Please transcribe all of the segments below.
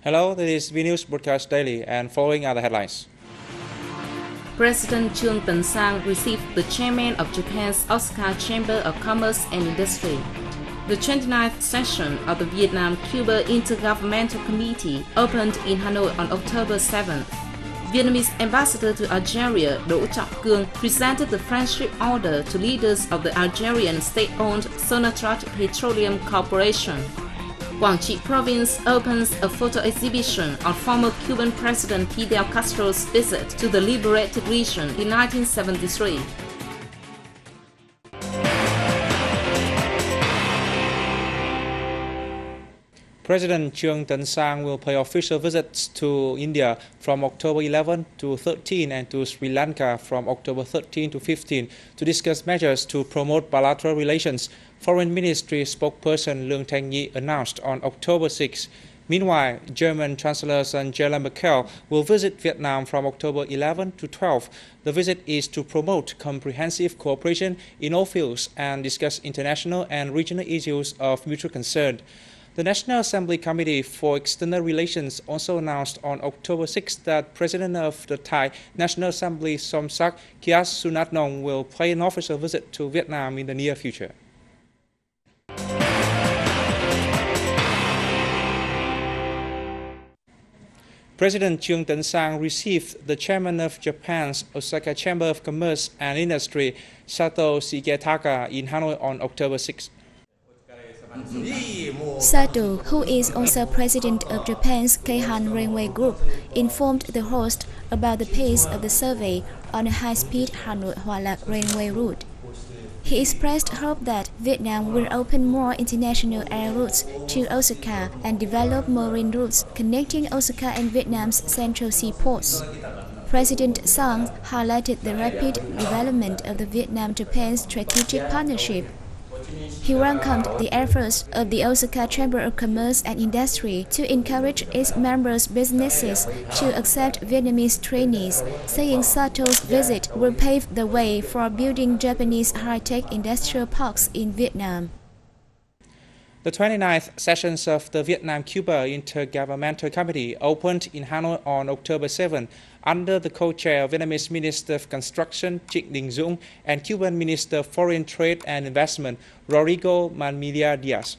Hello, this is Vnews Broadcast Daily, and following are the headlines. President Trương Tấn Sang received the chairman of Japan's Osaka Chamber of Commerce and Industry. The 29th session of the Vietnam-Cuba Intergovernmental Committee opened in Hanoi on October 7th. Vietnamese ambassador to Algeria, Đỗ Trọng Cương, presented the friendship order to leaders of the Algerian state-owned Sonatrach Petroleum Corporation. Quảng Trị Province opens a photo exhibition on former Cuban President Fidel Castro's visit to the liberated region in 1973. President Trương Tấn Sang will pay official visits to India from October 11 to 13 and to Sri Lanka from October 13 to 15 to discuss measures to promote bilateral relations, Foreign Ministry spokesperson Lương Thanh Nhi announced on October 6. Meanwhile, German Chancellor Angela Merkel will visit Vietnam from October 11 to 12. The visit is to promote comprehensive cooperation in all fields and discuss international and regional issues of mutual concern. The National Assembly Committee for External Relations also announced on October 6 that President of the Thai National Assembly Somsak Kiatsunathong will pay an official visit to Vietnam in the near future. President Trương Tấn Sang received the chairman of Japan's Osaka Chamber of Commerce and Industry, Sato Shigetaka, in Hanoi on October 6. Sato, who is also president of Japan's Keihan Railway Group, informed the host about the pace of the survey on a high-speed Hanoi-Hoa Lạc railway route. He expressed hope that Vietnam will open more international air routes to Osaka and develop marine routes connecting Osaka and Vietnam's central seaports. President Sang highlighted the rapid development of the Vietnam-Japan strategic partnership. He welcomed the efforts of the Osaka Chamber of Commerce and Industry to encourage its members' businesses to accept Vietnamese trainees, saying Sato's visit will pave the way for building Japanese high-tech industrial parks in Vietnam. The 29th sessions of the Vietnam-Cuba Intergovernmental Committee opened in Hanoi on October 7 under the co-chair of Vietnamese Minister of Construction Trịnh Đình Dũng and Cuban Minister of Foreign Trade and Investment Rodrigo Manmilla Diaz.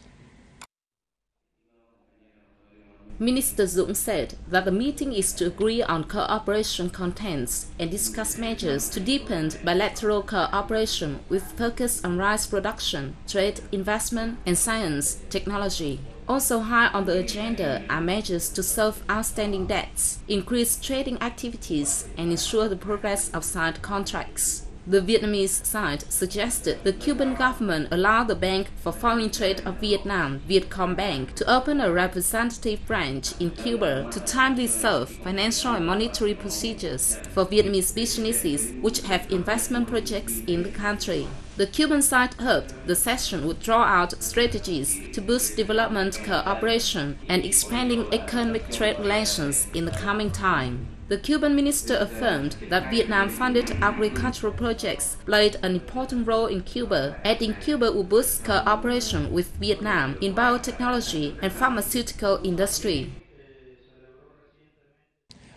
Minister Dũng said that the meeting is to agree on cooperation contents and discuss measures to deepen bilateral cooperation with focus on rice production, trade, investment, and science, technology. Also high on the agenda are measures to solve outstanding debts, increase trading activities, and ensure the progress of signed contracts. The Vietnamese side suggested the Cuban government allow the Bank for Foreign Trade of Vietnam, Vietcombank, to open a representative branch in Cuba to timely solve financial and monetary procedures for Vietnamese businesses which have investment projects in the country. The Cuban side hoped the session would draw out strategies to boost development cooperation and expanding economic trade relations in the coming time. The Cuban minister affirmed that Vietnam-funded agricultural projects played an important role in Cuba, adding Cuba will boost cooperation with Vietnam in biotechnology and pharmaceutical industry.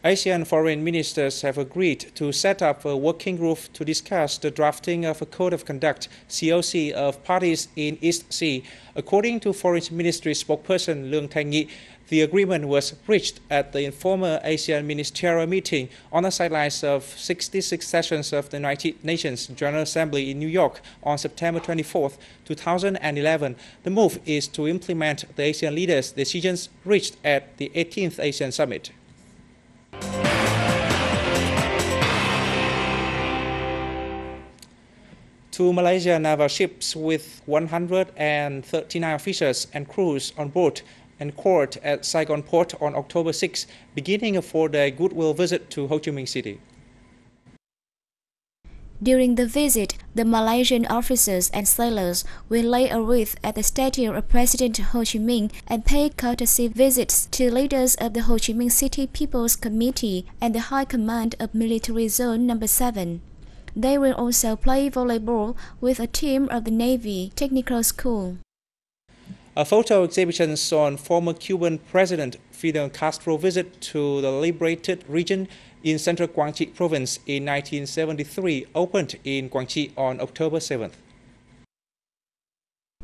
ASEAN foreign ministers have agreed to set up a working group to discuss the drafting of a Code of Conduct (COC) of parties in East Sea. According to Foreign Ministry spokesperson Lương Thanh Nhi, the agreement was reached at the informal ASEAN ministerial meeting on the sidelines of 66 sessions of the United Nations General Assembly in New York on September 24, 2011. The move is to implement the ASEAN leaders' decisions reached at the 18th ASEAN Summit. Two Malaysian naval ships with 139 officers and crews on board anchored at Saigon Port on October 6, beginning a 4-day goodwill visit to Ho Chi Minh City. During the visit, the Malaysian officers and sailors will lay a wreath at the statue of President Ho Chi Minh and pay courtesy visits to leaders of the Ho Chi Minh City People's Committee and the High Command of Military Zone No. 7. They will also play volleyball with a team of the Navy Technical School. A photo exhibition on former Cuban President Fidel Castro's visit to the liberated region in central Quảng Trị province in 1973 opened in Quảng Trị on October 7th.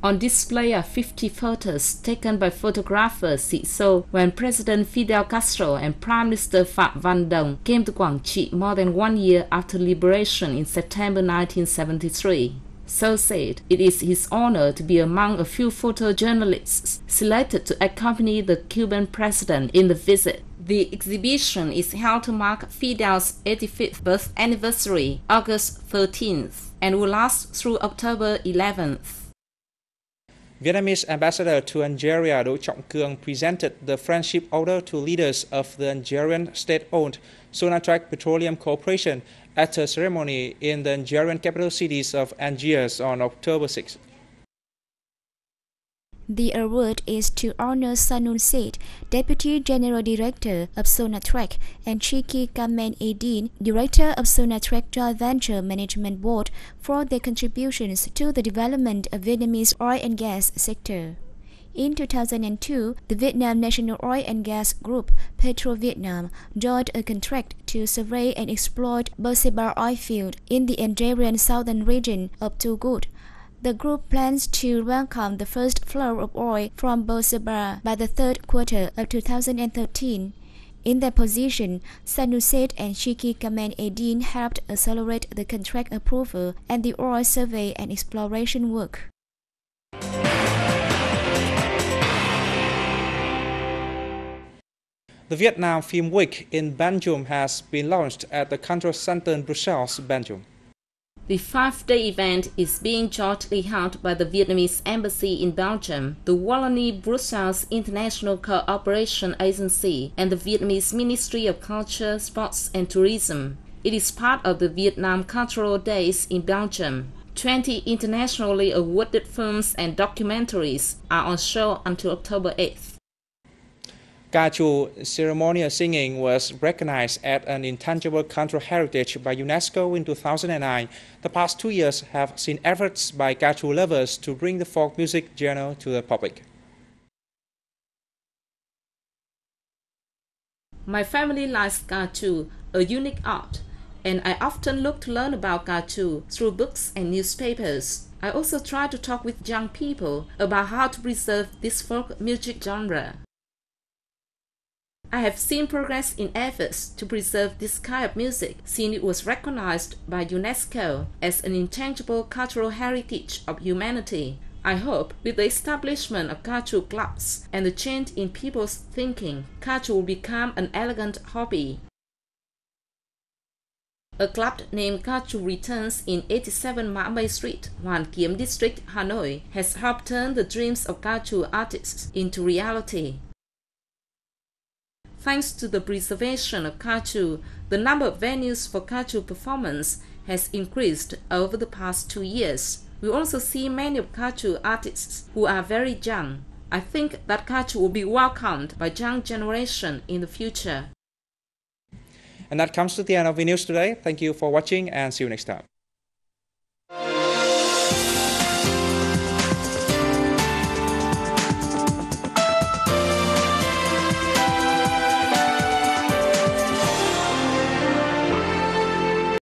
On display are 50 photos taken by photographer Ttxvn when President Fidel Castro and Prime Minister Phạm Văn Đồng came to Quảng Trị more than 1 year after liberation in September 1973. So said, it is his honor to be among a few photojournalists selected to accompany the Cuban president in the visit. The exhibition is held to mark Fidel's 85th birth anniversary, August 13th, and will last through October 11th. Vietnamese ambassador to Algeria Đỗ Trọng Cương presented the Friendship Order to leaders of the Algerian state-owned Sonatrach Petroleum Corporation at a ceremony in the Algerian capital cities of Algiers on October 6. The award is to honor Sanun Said, Deputy General Director of Sonatrach, and Chiki Kamen Edin, Director of Sonatrach Joint Venture Management Board, for their contributions to the development of Vietnamese oil and gas sector. In 2002, the Vietnam National Oil and Gas Group, Petro-Vietnam, joined a contract to survey and exploit Bosebar oil field in the Algerian southern region of Togut. The group plans to welcome the first flow of oil from Bosebar by the third quarter of 2013. In their position, Sanun Said and Chiki Kamen Edin helped accelerate the contract approval and the oil survey and exploration work. The Vietnam Film Week in Belgium has been launched at the Control Center in Brussels, Belgium. The 5-day event is being jointly held by the Vietnamese Embassy in Belgium, the Wallonie-Brussels International Cooperation Agency, and the Vietnamese Ministry of Culture, Sports and Tourism. It is part of the Vietnam Cultural Days in Belgium. 20 internationally awarded films and documentaries are on show until October 8th. Ca trù ceremonial singing was recognized as an intangible cultural heritage by UNESCO in 2009. The past 2 years have seen efforts by ca trù lovers to bring the folk music genre to the public. My family likes ca trù, a unique art, and I often look to learn about ca trù through books and newspapers. I also try to talk with young people about how to preserve this folk music genre. I have seen progress in efforts to preserve this kind of music since it was recognized by UNESCO as an intangible cultural heritage of humanity. I hope with the establishment of ca trù clubs and the change in people's thinking, ca trù will become an elegant hobby. A club named Ca trù Returns in 87 Mã Mây Street, Hoàn Kiếm District, Hanoi, has helped turn the dreams of ca trù artists into reality. Thanks to the preservation of ca trù, the number of venues for ca trù performance has increased over the past 2 years. We also see many of ca trù artists who are very young. I think that ca trù will be welcomed by young generation in the future. And that comes to the end of Vnews today. Thank you for watching and see you next time.